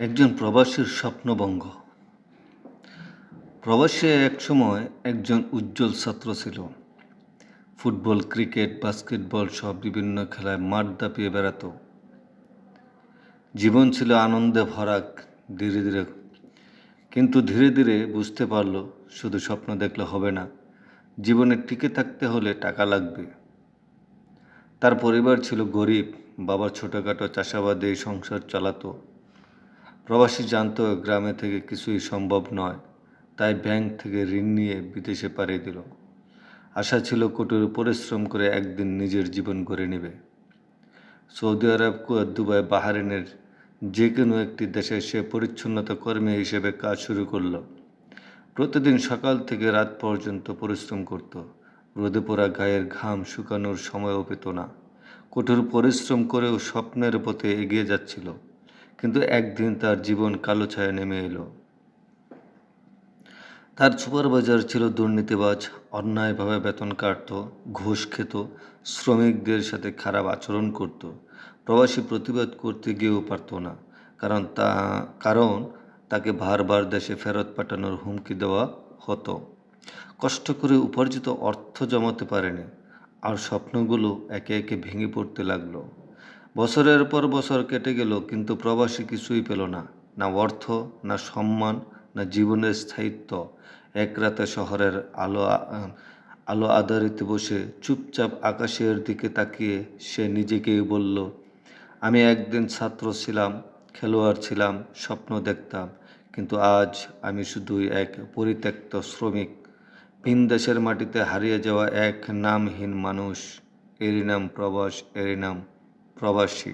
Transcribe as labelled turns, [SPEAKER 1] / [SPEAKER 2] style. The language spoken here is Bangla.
[SPEAKER 1] একজন প্রবাসীর স্বপ্নভঙ্গ। প্রবাসী একসময় একজন উজ্জ্বল ছাত্র ছিল। ফুটবল, ক্রিকেট, বাস্কেটবল সহ বিভিন্ন খেলায় মাঠ দাপিয়ে বেড়াত। জীবন ছিল আনন্দে ভরা। ধীরে ধীরে কিন্তু ধীরে ধীরে বুঝতে পারল, শুধু স্বপ্ন দেখলে হবে না, জীবনে টিকে থাকতে হলে টাকা লাগবে। তার পরিবার ছিল গরিব, বাবা ছোটোখাটো চাষাবাদে সংসার চালাতো। প্রবাসী জানতো গ্রামে থেকে কিছুই সম্ভব নয়, তাই ব্যাংক থেকে ঋণ নিয়ে বিদেশে পাড়ি দিল। আশা ছিল কঠোর পরিশ্রম করে একদিন নিজের জীবন গড়ে নেবে। সৌদি আরব, কুয়েত, দুবাই, বাহরাইনের যে কোনো একটি দেশে সে পরিচ্ছন্নতা কর্মী হিসেবে কাজ শুরু করলো। প্রতিদিন সকাল থেকে রাত পর্যন্ত পরিশ্রম করত। রোদে পোড়া গায়ের ঘাম শুকানোর সময়ও পেত না। কঠোর পরিশ্রম করেও স্বপ্নের পথে এগিয়ে যাচ্ছিল। কিন্তু একদিন তার জীবন কালো ছায়া নেমে এলো। তার সুপারভাইজার ছিল দুর্নীতিবাজ, অন্যায়ভাবে বেতন কাটত, ঘুষ খেত, শ্রমিকদের সাথে খারাপ আচরণ করত। প্রবাসী প্রতিবাদ করতে গিয়েও পারত না, কারণ তাকে বারবার দেশে ফেরত পাঠানোর হুমকি দেওয়া হতো। কষ্ট করে উপার্জিত অর্থ জমাতে পারেনি, আর স্বপ্নগুলো একে একে ভেঙে পড়তে লাগলো। বছরের পর বছর কেটে গেল, কিন্তু প্রবাসী কিছুই পেল না। না অর্থ, না সম্মান, না জীবনের স্থায়িত্ব। এক রাতে শহরের আলো আঁধারিতে বসে চুপচাপ আকাশের দিকে তাকিয়ে সে নিজেকেই বলল, আমি একদিন ছাত্র ছিলাম, খেলোয়াড় ছিলাম, স্বপ্ন দেখতাম, কিন্তু আজ আমি শুধুই এক পরিত্যক্ত শ্রমিক, ভিন দেশের মাটিতে হারিয়ে যাওয়া এক নামহীন মানুষ। এরই নাম প্রবাস, এরই নাম প্রবাসী।